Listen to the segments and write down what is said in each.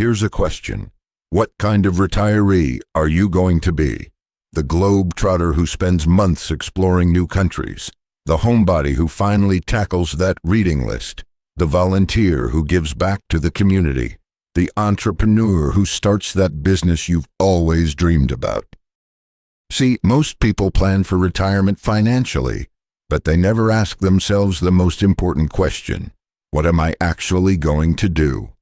Here's a question. What kind of retiree are you going to be? The globe-trotter who spends months exploring new countries? The homebody who finally tackles that reading list? The volunteer who gives back to the community? The entrepreneur who starts that business you've always dreamed about? See, most people plan for retirement financially, but they never ask themselves the most important question. What am I actually going to do?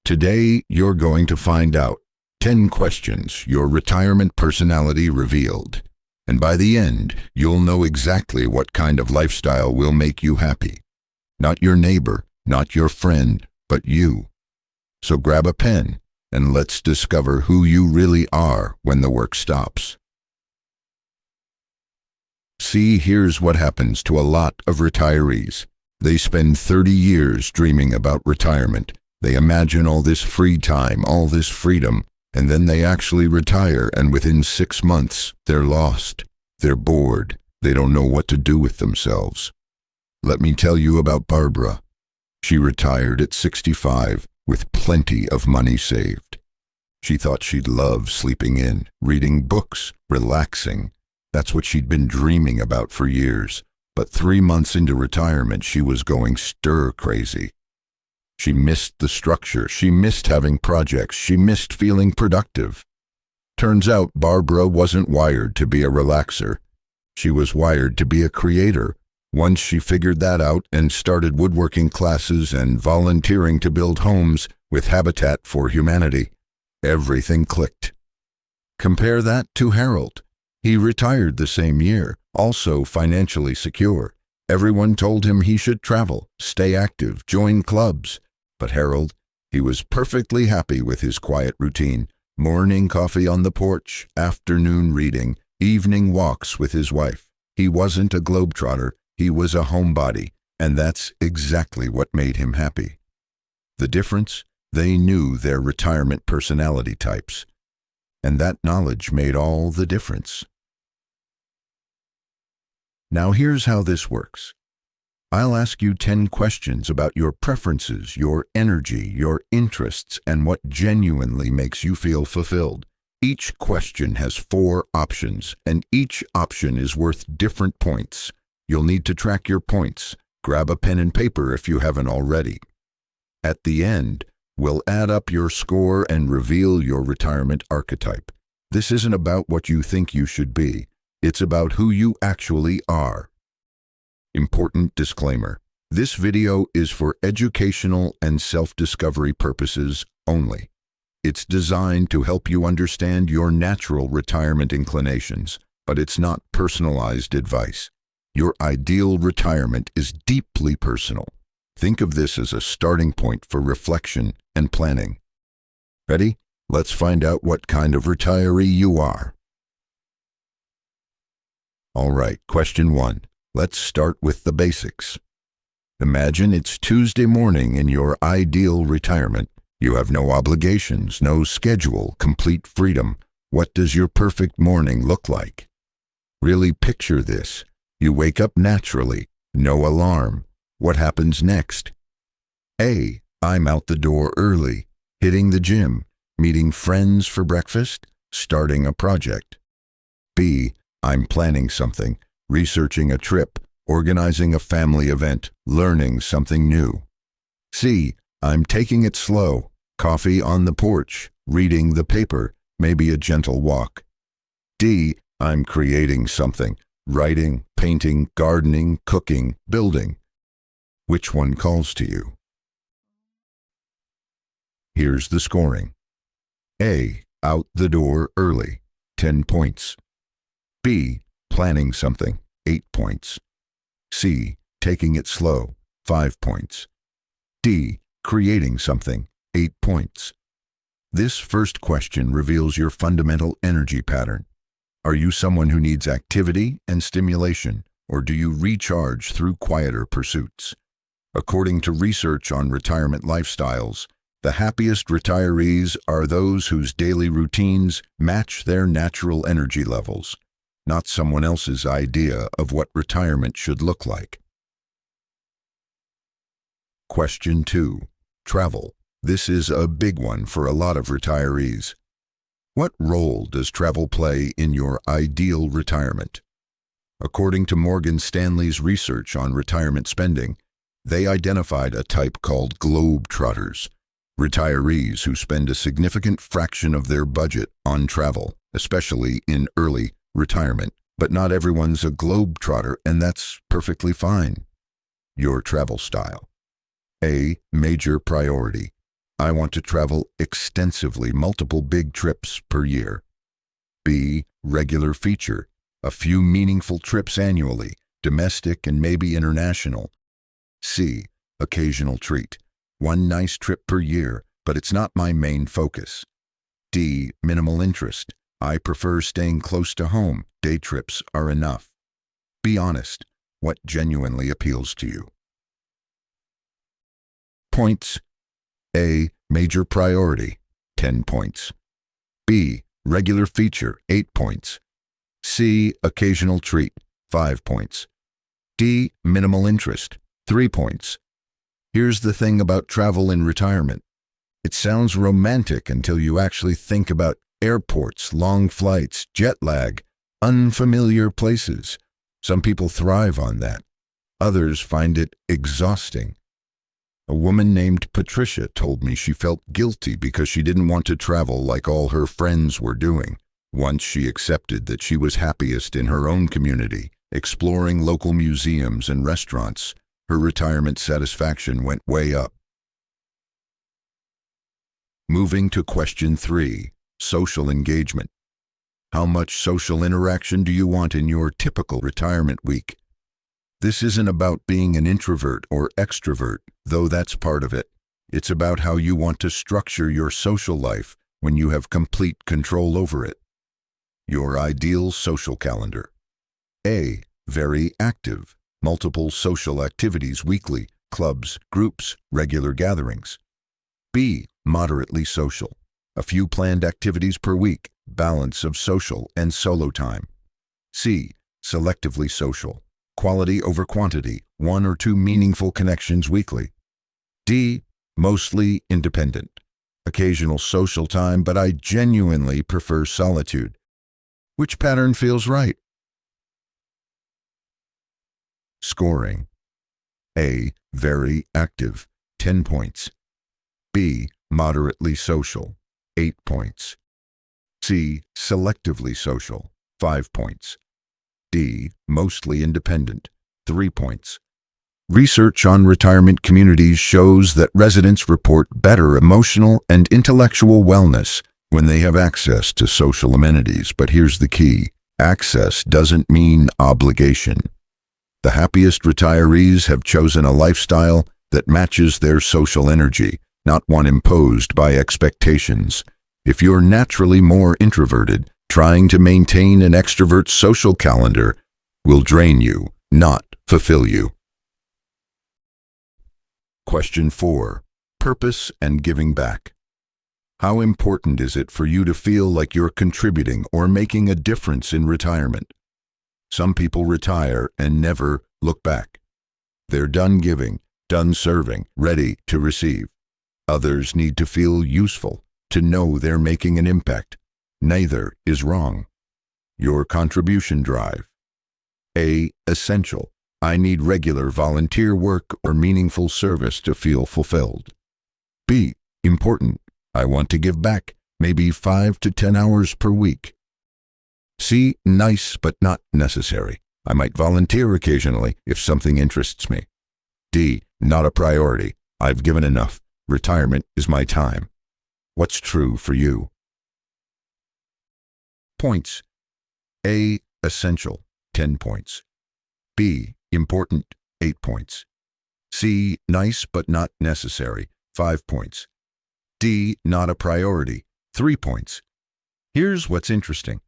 Today, you're going to find out 10 questions your retirement personality revealed. And by the end, you'll know exactly what kind of lifestyle will make you happy. Not your neighbor, not your friend, but you. So grab a pen and let's discover who you really are when the work stops. See, here's what happens to a lot of retirees. They spend 30 years dreaming about retirement. They imagine all this free time, all this freedom, and then they actually retire, and within 6 months, they're lost. They're bored. They don't know what to do with themselves. Let me tell you about Barbara. She retired at 65 with plenty of money saved. She thought she'd love sleeping in, reading books, relaxing. That's what she'd been dreaming about for years. But 3 months into retirement, she was going stir-crazy. She missed the structure. She missed having projects. She missed feeling productive. Turns out Barbara wasn't wired to be a relaxer. She was wired to be a creator. Once she figured that out and started woodworking classes and volunteering to build homes with Habitat for Humanity, everything clicked. Compare that to Harold. He retired the same year, also financially secure. Everyone told him he should travel, stay active, join clubs. But Harold, he was perfectly happy with his quiet routine. Morning coffee on the porch, afternoon reading, evening walks with his wife. He wasn't a globetrotter, he was a homebody, and that's exactly what made him happy. The difference? They knew their retirement personality types. And that knowledge made all the difference. Now here's how this works. I'll ask you 10 questions about your preferences, your energy, your interests, and what genuinely makes you feel fulfilled. Each question has 4 options, and each option is worth different points. You'll need to track your points. Grab a pen and paper if you haven't already. At the end, we'll add up your score and reveal your retirement archetype. This isn't about what you think you should be. It's about who you actually are. Important disclaimer. This video is for educational and self-discovery purposes only. It's designed to help you understand your natural retirement inclinations, but it's not personalized advice. Your ideal retirement is deeply personal. Think of this as a starting point for reflection and planning. Ready? Let's find out what kind of retiree you are. All right, question 1. Let's start with the basics. Imagine it's Tuesday morning in your ideal retirement. You have no obligations, no schedule, complete freedom. What does your perfect morning look like? Really picture this. You wake up naturally, no alarm. What happens next? A. I'm out the door early, hitting the gym, meeting friends for breakfast, starting a project. B. I'm planning something, researching a trip, organizing a family event, learning something new. C. I'm taking it slow, coffee on the porch, reading the paper, maybe a gentle walk. D. I'm creating something, writing, painting, gardening, cooking, building. Which one calls to you? Here's the scoring. A. Out the door early, 10 points. B. Planning something, 8 points. C. Taking it slow, 5 points. D. Creating something, 8 points. This first question reveals your fundamental energy pattern. Are you someone who needs activity and stimulation, or do you recharge through quieter pursuits? According to research on retirement lifestyles, the happiest retirees are those whose daily routines match their natural energy levels, not someone else's idea of what retirement should look like. Question 2. Travel. This is a big one for a lot of retirees. What role does travel play in your ideal retirement? According to Morgan Stanley's research on retirement spending, they identified a type called globetrotters, retirees who spend a significant fraction of their budget on travel, especially in early retirement. But not everyone's a globetrotter, and that's perfectly fine. Your travel style. A. Major priority. I want to travel extensively, multiple big trips per year. B. Regular feature. A few meaningful trips annually, domestic and maybe international. C. Occasional treat. One nice trip per year, but it's not my main focus. D. Minimal interest. I prefer staying close to home. Day trips are enough. Be honest. What genuinely appeals to you? Points. A. Major priority, 10 points. B. Regular feature, 8 points. C. Occasional treat, 5 points. D. Minimal interest, 3 points. Here's the thing about travel in retirement. It sounds romantic until you actually think about airports, long flights, jet lag, unfamiliar places. Some people thrive on that. Others find it exhausting. A woman named Patricia told me she felt guilty because she didn't want to travel like all her friends were doing. Once she accepted that she was happiest in her own community, exploring local museums and restaurants, her retirement satisfaction went way up. Moving to question 3, social engagement. How much social interaction do you want in your typical retirement week? This isn't about being an introvert or extrovert, though that's part of it. It's about how you want to structure your social life when you have complete control over it. Your ideal social calendar. A. Very active. Multiple social activities weekly, clubs, groups, regular gatherings. B. Moderately social. A few planned activities per week, balance of social and solo time. C. Selectively social. Quality over quantity, 1 or 2 meaningful connections weekly. D. Mostly independent. Occasional social time, but I genuinely prefer solitude. Which pattern feels right? Scoring. A. Very active, 10 points. B. Moderately social, 8 points. C. Selectively social, 5 points. D. Mostly independent, 3 points. Research on retirement communities shows that residents report better emotional and intellectual wellness when they have access to social amenities. But here's the key. Access doesn't mean obligation. The happiest retirees have chosen a lifestyle that matches their social energy, not one imposed by expectations. If you're naturally more introverted, trying to maintain an extrovert social calendar will drain you, not fulfill you. Question 4. Purpose and giving back. How important is it for you to feel like you're contributing or making a difference in retirement? Some people retire and never look back. They're done giving, done serving, ready to receive. Others need to feel useful, to know they're making an impact. Neither is wrong. Your contribution drive. A. Essential. I need regular volunteer work or meaningful service to feel fulfilled. B. Important. I want to give back, maybe 5 to 10 hours per week. C. Nice but not necessary. I might volunteer occasionally if something interests me. D. Not a priority. I've given enough. Retirement is my time. What's true for you? Points. A. Essential, 10 points. B. Important, 8 points. C. Nice but not necessary, 5 points. D. Not a priority, 3 points. Here's what's interesting.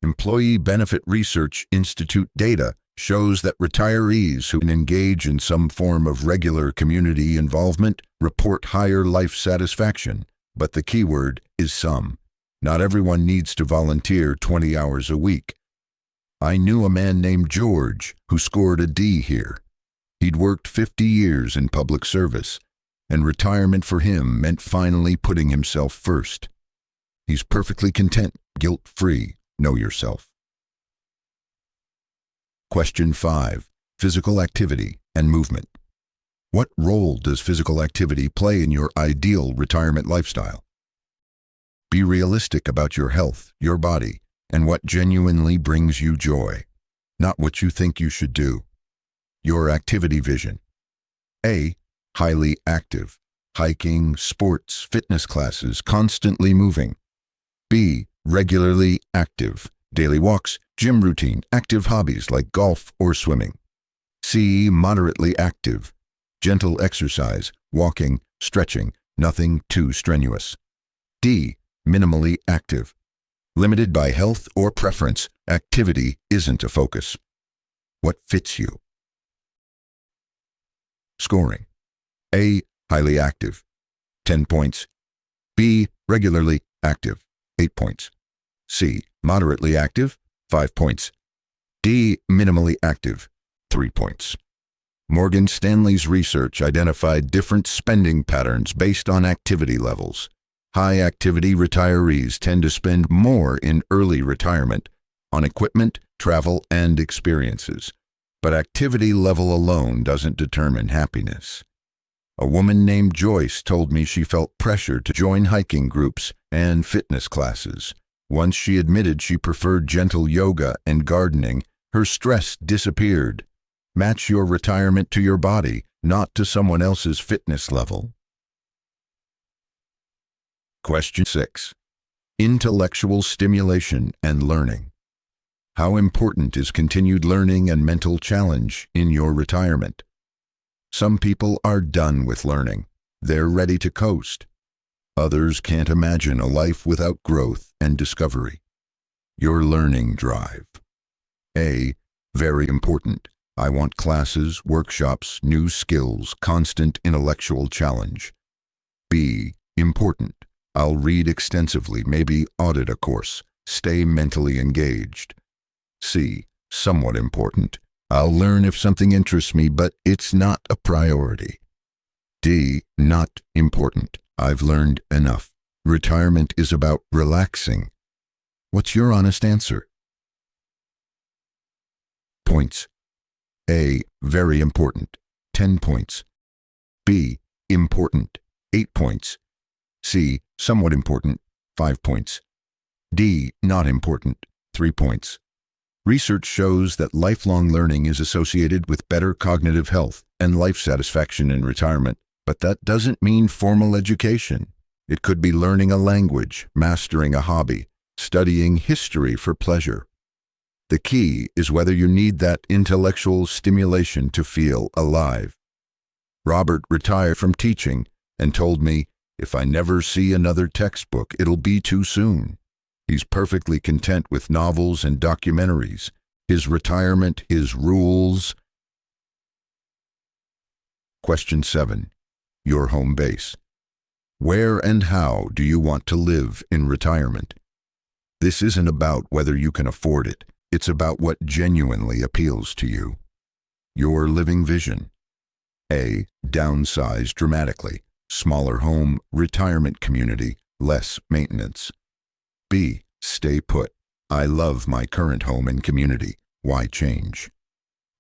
Employee Benefit Research Institute data shows that retirees who engage in some form of regular community involvement report higher life satisfaction, but the key word is some. Not everyone needs to volunteer 20 hours a week. I knew a man named George who scored a D here. He'd worked 50 years in public service. and retirement for him meant finally putting himself first. He's perfectly content, guilt-free. Know yourself. Question 5. Physical activity and movement. What role does physical activity play in your ideal retirement lifestyle? Be realistic about your health, your body, and what genuinely brings you joy, not what you think you should do. Your activity vision. A. Highly active. Hiking, sports, fitness classes, constantly moving. B. Regularly active. Daily walks, gym routine, active hobbies like golf or swimming. C. Moderately active. Gentle exercise, walking, stretching, nothing too strenuous. D. Minimally active. Limited by health or preference, activity isn't a focus. What fits you? Scoring. A. Highly active, 10 points. B. Regularly active, 8 points. C. Moderately active, 5 points. D. Minimally active, 3 points. Morgan Stanley's research identified different spending patterns based on activity levels. High-activity retirees tend to spend more in early retirement on equipment, travel, and experiences. But activity level alone doesn't determine happiness. A woman named Joyce told me she felt pressure to join hiking groups and fitness classes. Once she admitted she preferred gentle yoga and gardening, her stress disappeared. Match your retirement to your body, not to someone else's fitness level. Question 6. Intellectual stimulation and learning. How important is continued learning and mental challenge in your retirement? Some people are done with learning. They're ready to coast. Others can't imagine a life without growth and discovery. Your learning drive. A. Very important. I want classes, workshops, new skills, constant intellectual challenge. B. Important. I'll read extensively, maybe audit a course, stay mentally engaged. C. Somewhat important. I'll learn if something interests me, but it's not a priority. D. Not important. I've learned enough. Retirement is about relaxing. What's your honest answer? Points. A. Very important, 10 points. B. Important, 8 points. C. Somewhat important, 5 points. D. Not important, 3 points. Research shows that lifelong learning is associated with better cognitive health and life satisfaction in retirement, but that doesn't mean formal education. It could be learning a language, mastering a hobby, studying history for pleasure. The key is whether you need that intellectual stimulation to feel alive. Robert retired from teaching and told me, if I never see another textbook, it'll be too soon. He's perfectly content with novels and documentaries. His retirement, his rules. Question 7. Your home base. Where and how do you want to live in retirement? This isn't about whether you can afford it. It's about what genuinely appeals to you. Your living vision. A. Downsize dramatically. Smaller home, retirement community, less maintenance. B. Stay put. I love my current home and community. Why change?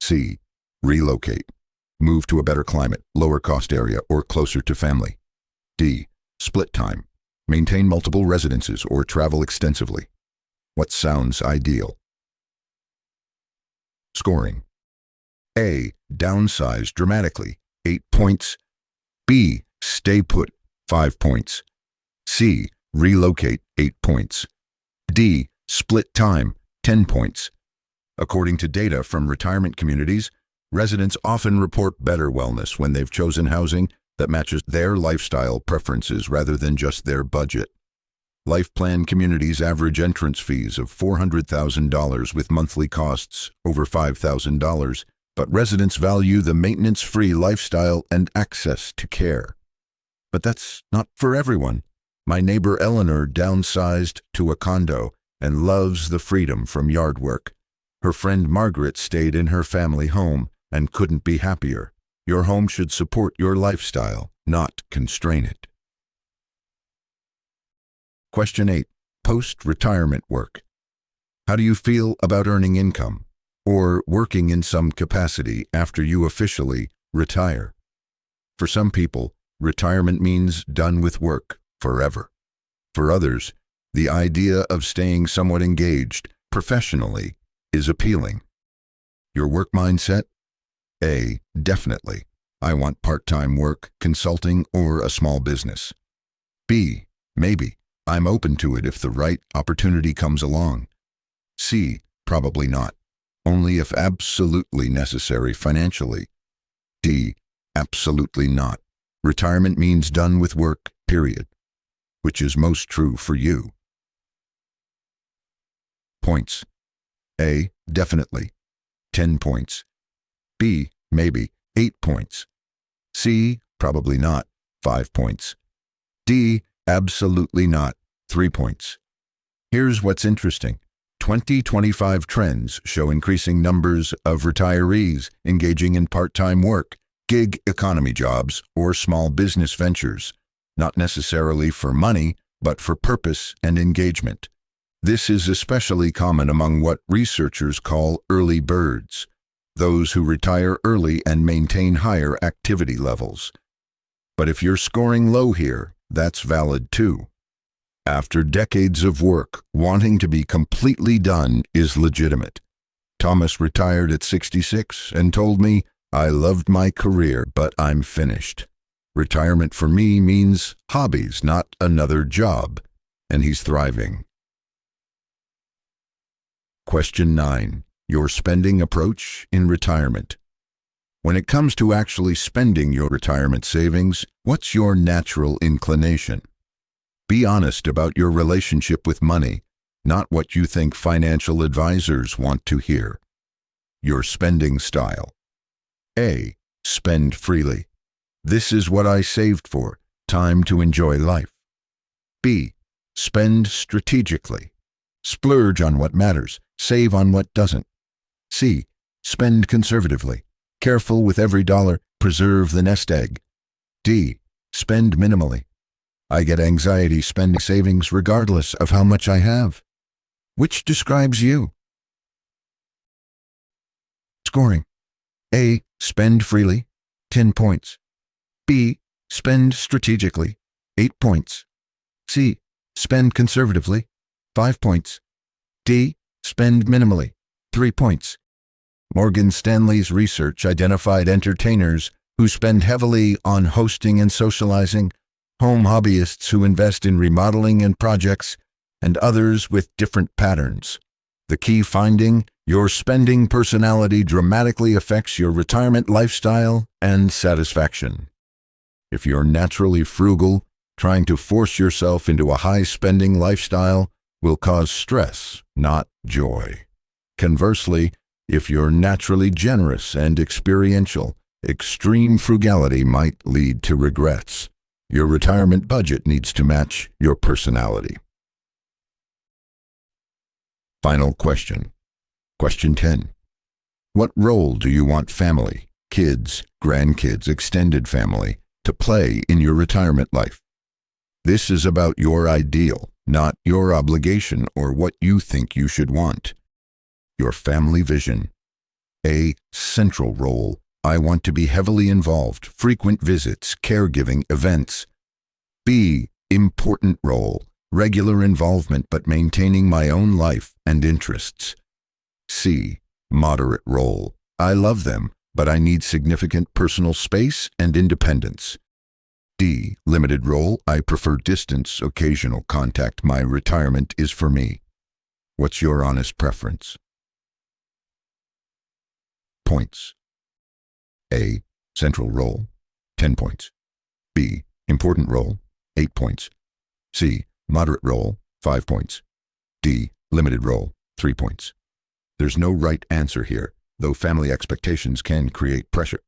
C. Relocate. Move to a better climate, lower cost area, or closer to family. D. Split time. Maintain multiple residences or travel extensively. What sounds ideal? Scoring. A. Downsize dramatically, 8 points. B. Stay put, 5 points. C. Relocate, 8 points. D. Split time, 10 points. According to data from retirement communities, residents often report better wellness when they've chosen housing that matches their lifestyle preferences rather than just their budget. Life plan communities average entrance fees of $400,000 with monthly costs over $5,000, but residents value the maintenance-free lifestyle and access to care. But that's not for everyone. My neighbor Eleanor downsized to a condo and loves the freedom from yard work. Her friend Margaret stayed in her family home and couldn't be happier. Your home should support your lifestyle, not constrain it. Question 8. Post-retirement work. How do you feel about earning income or working in some capacity after you officially retire? For some people, retirement means done with work forever. For others, the idea of staying somewhat engaged professionally is appealing. Your work mindset? A. Definitely. I want part-time work, consulting, or a small business. B. Maybe. I'm open to it if the right opportunity comes along. C. Probably not. Only if absolutely necessary financially. D. Absolutely not. Retirement means done with work, period. Which is most true for you? Points. A. Definitely. 10 points. B. Maybe. 8 points. C. Probably not. 5 points. D. Absolutely not. 3 points. Here's what's interesting. 2025 trends show increasing numbers of retirees engaging in part-time work, gig economy jobs, or small business ventures, not necessarily for money, but for purpose and engagement. This is especially common among what researchers call early birds, those who retire early and maintain higher activity levels. But if you're scoring low here, that's valid too. After decades of work, wanting to be completely done is legitimate. Thomas retired at 66 and told me, "I loved my career, but I'm finished. Retirement for me means hobbies, not another job," and he's thriving. Question 9. Your spending approach in retirement. When it comes to actually spending your retirement savings, what's your natural inclination? Be honest about your relationship with money, not what you think financial advisors want to hear. Your spending style. A. Spend freely. This is what I saved for, time to enjoy life. B. Spend strategically. Splurge on what matters, save on what doesn't. C. Spend conservatively. Careful with every dollar, preserve the nest egg. D. Spend minimally. I get anxiety spending savings regardless of how much I have. Which describes you? Scoring. A. Spend freely, 10 points. B. Spend strategically, 8 points. C. Spend conservatively, 5 points. D. Spend minimally, 3 points. Morgan Stanley's research identified entertainers who spend heavily on hosting and socializing, home hobbyists who invest in remodeling and projects, and others with different patterns. The key finding: your spending personality dramatically affects your retirement lifestyle and satisfaction. If you're naturally frugal, trying to force yourself into a high-spending lifestyle will cause stress, not joy. Conversely, if you're naturally generous and experiential, extreme frugality might lead to regrets. Your retirement budget needs to match your personality. Final question. Question 10. What role do you want family, kids, grandkids, extended family to play in your retirement life? This is about your ideal, not your obligation or what you think you should want. Your family vision. A. Central role. I want to be heavily involved, frequent visits, caregiving, events. B. Important role. Regular involvement but maintaining my own life and interests. C. Moderate role. I love them, but I need significant personal space and independence. D. Limited role. I prefer distance, occasional contact. My retirement is for me. What's your honest preference? Points. A. Central role, 10 points. B. Important role, 8 points. C. Moderate role, 5 points. D. Limited role, 3 points. There's no right answer here, though family expectations can create pressure.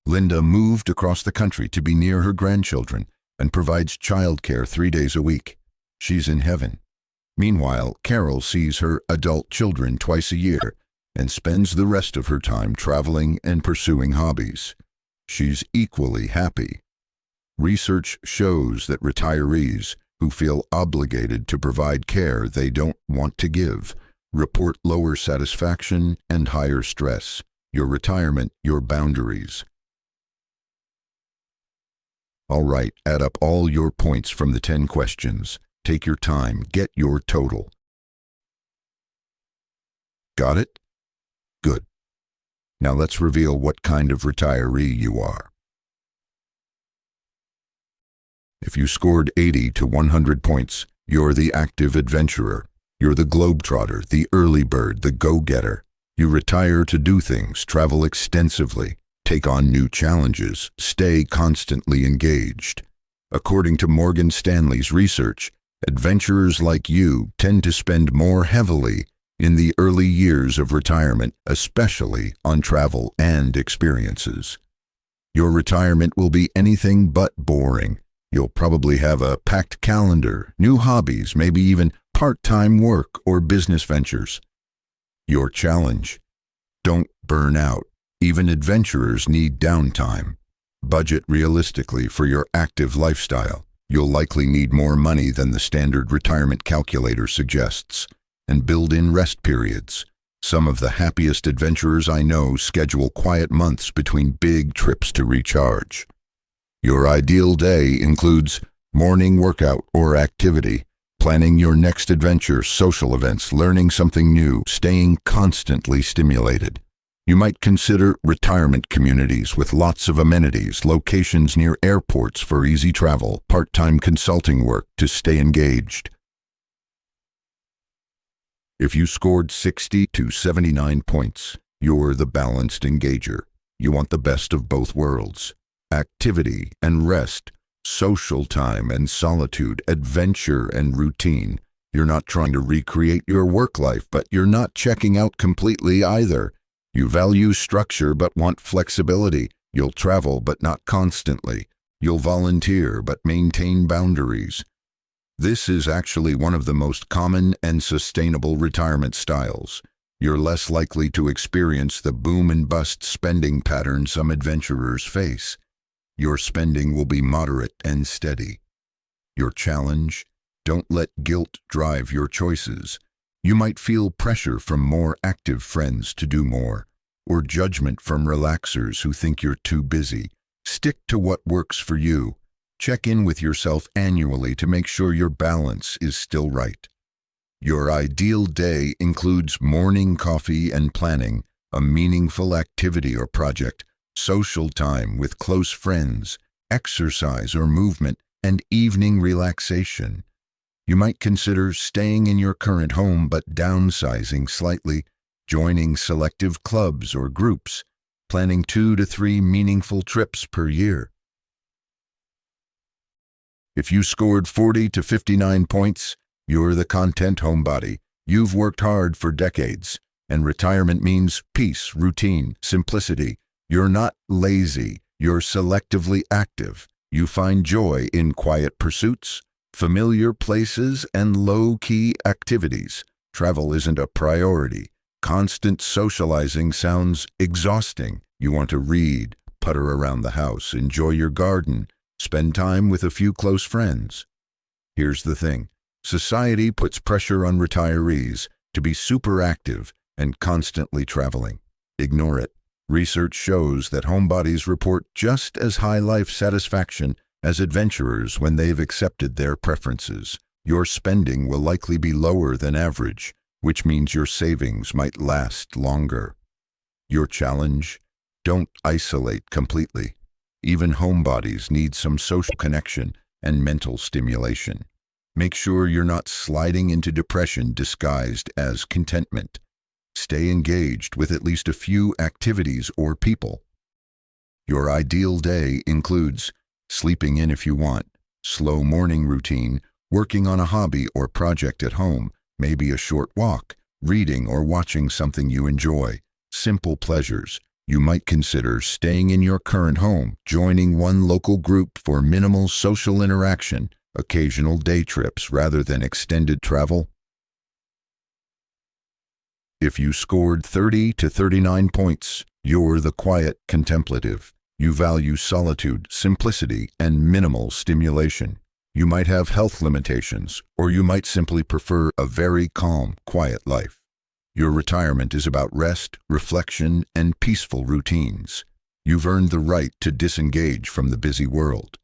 Linda moved across the country to be near her grandchildren and provides childcare 3 days a week. She's in heaven. Meanwhile, Carol sees her adult children twice a year and spends the rest of her time traveling and pursuing hobbies. She's equally happy. Research shows that retirees who feel obligated to provide care they don't want to give report lower satisfaction and higher stress. Your retirement, your boundaries. All right, add up all your points from the 10 questions. Take your time, get your total. Got it? Good. Now let's reveal what kind of retiree you are. If you scored 80 to 100 points, you're the active adventurer. You're the globetrotter, the early bird, the go-getter. You retire to do things, travel extensively, take on new challenges, stay constantly engaged. According to Morgan Stanley's research, adventurers like you tend to spend more heavily in the early years of retirement, especially on travel and experiences. Your retirement will be anything but boring. You'll probably have a packed calendar, new hobbies, maybe even part-time work or business ventures. Your challenge: don't burn out. Even adventurers need downtime. Budget realistically for your active lifestyle. You'll likely need more money than the standard retirement calculator suggests, and build in rest periods. Some of the happiest adventurers I know schedule quiet months between big trips to recharge. Your ideal day includes morning workout or activity, planning your next adventure, social events, learning something new, staying constantly stimulated. You might consider retirement communities with lots of amenities, locations near airports for easy travel, part-time consulting work to stay engaged. If you scored 60 to 79 points, you're the balanced engager. You want the best of both worlds. Activity and rest, social time and solitude, adventure and routine. You're not trying to recreate your work life, but you're not checking out completely either. You value structure but want flexibility. You'll travel but not constantly. You'll volunteer but maintain boundaries. This is actually one of the most common and sustainable retirement styles. You're less likely to experience the boom and bust spending pattern some adventurers face. Your spending will be moderate and steady. Your challenge: don't let guilt drive your choices. You might feel pressure from more active friends to do more, or judgment from relaxers who think you're too busy. Stick to what works for you. Check in with yourself annually to make sure your balance is still right. Your ideal day includes morning coffee and planning, a meaningful activity or project, social time with close friends, exercise or movement, and evening relaxation. You might consider staying in your current home but downsizing slightly, joining selective clubs or groups, planning 2 to 3 meaningful trips per year. If you scored 40 to 59 points, you're the content homebody. You've worked hard for decades, and retirement means peace, routine, simplicity. You're not lazy, you're selectively active. You find joy in quiet pursuits, familiar places, and low-key activities. Travel isn't a priority. Constant socializing sounds exhausting. You want to read, putter around the house, enjoy your garden, spend time with a few close friends. Here's the thing: society puts pressure on retirees to be super active and constantly traveling. Ignore it. Research shows that homebodies report just as high life satisfaction as adventurers when they've accepted their preferences. Your spending will likely be lower than average, which means your savings might last longer. Your challenge: don't isolate completely. Even homebodies need some social connection and mental stimulation. Make sure you're not sliding into depression disguised as contentment. Stay engaged with at least a few activities or people. Your ideal day includes sleeping in if you want, slow morning routine, working on a hobby or project at home, maybe a short walk, reading or watching something you enjoy. Simple pleasures. You might consider staying in your current home, joining one local group for minimal social interaction, occasional day trips rather than extended travel. If you scored 30 to 39 points, you're the quiet contemplative. You value solitude, simplicity, and minimal stimulation. You might have health limitations, or you might simply prefer a very calm, quiet life. Your retirement is about rest, reflection, and peaceful routines. You've earned the right to disengage from the busy world.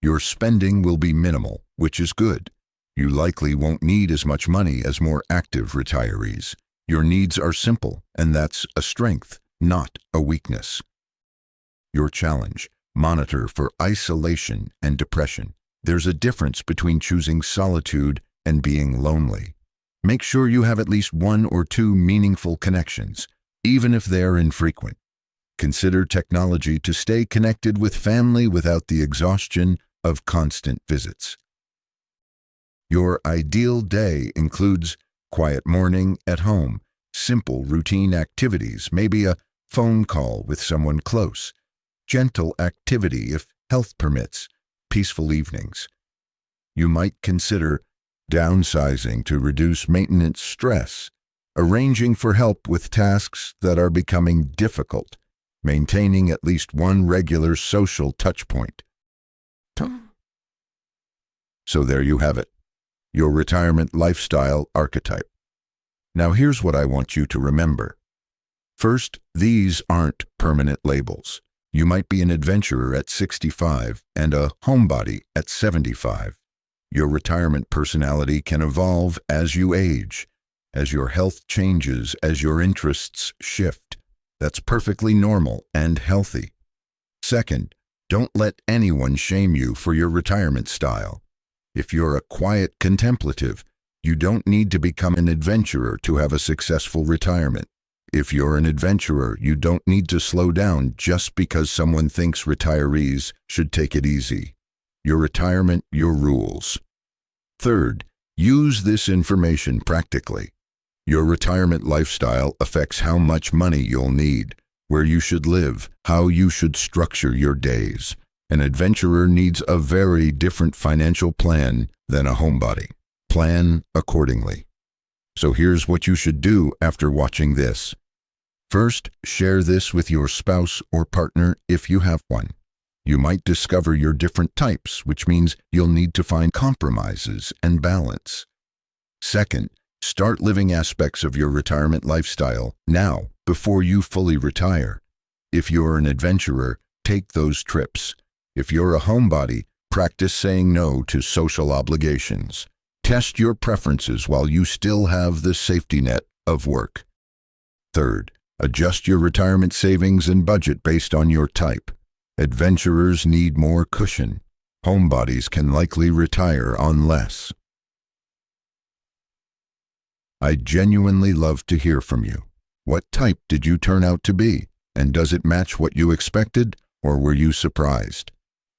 Your spending will be minimal, which is good. You likely won't need as much money as more active retirees. Your needs are simple, and that's a strength, not a weakness. Your challenge: monitor for isolation and depression. There's a difference between choosing solitude and being lonely. Make sure you have at least 1 or 2 meaningful connections, even if they're infrequent. Consider technology to stay connected with family without the exhaustion of constant visits. Your ideal day includes quiet morning at home, simple routine activities, maybe a phone call with someone close, gentle activity if health permits, peaceful evenings. You might consider downsizing to reduce maintenance stress, arranging for help with tasks that are becoming difficult, maintaining at least 1 regular social touchpoint. So there you have it, your retirement lifestyle archetype. Now here's what I want you to remember. First, these aren't permanent labels. You might be an adventurer at 65 and a homebody at 75. Your retirement personality can evolve as you age, as your health changes, as your interests shift. That's perfectly normal and healthy. Second, don't let anyone shame you for your retirement style. If you're a quiet contemplative, you don't need to become an adventurer to have a successful retirement. If you're an adventurer, you don't need to slow down just because someone thinks retirees should take it easy. Your retirement, your rules. Third, use this information practically. Your retirement lifestyle affects how much money you'll need, where you should live, how you should structure your days. An adventurer needs a very different financial plan than a homebody. Plan accordingly. So here's what you should do after watching this. First, share this with your spouse or partner if you have one. You might discover your different types, which means you'll need to find compromises and balance. Second, start living aspects of your retirement lifestyle now, before you fully retire. If you're an adventurer, take those trips. If you're a homebody, practice saying no to social obligations. Test your preferences while you still have the safety net of work. Third, adjust your retirement savings and budget based on your type. Adventurers need more cushion. Homebodies can likely retire on less. I genuinely love to hear from you. What type did you turn out to be? And does it match what you expected, or were you surprised?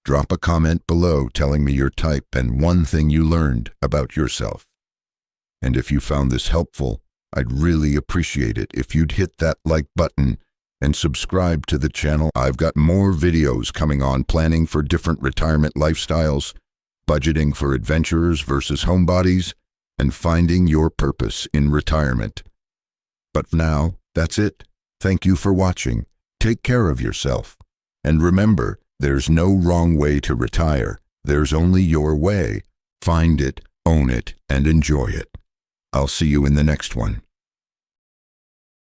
Drop a comment below telling me your type and one thing you learned about yourself. And if you found this helpful, I'd really appreciate it if you'd hit that like button and subscribe to the channel. I've got more videos coming on planning for different retirement lifestyles, budgeting for adventurers versus homebodies, and finding your purpose in retirement. But for now, that's it. Thank you for watching. Take care of yourself. And remember, there's no wrong way to retire. There's only your way. Find it, own it, and enjoy it. I'll see you in the next one.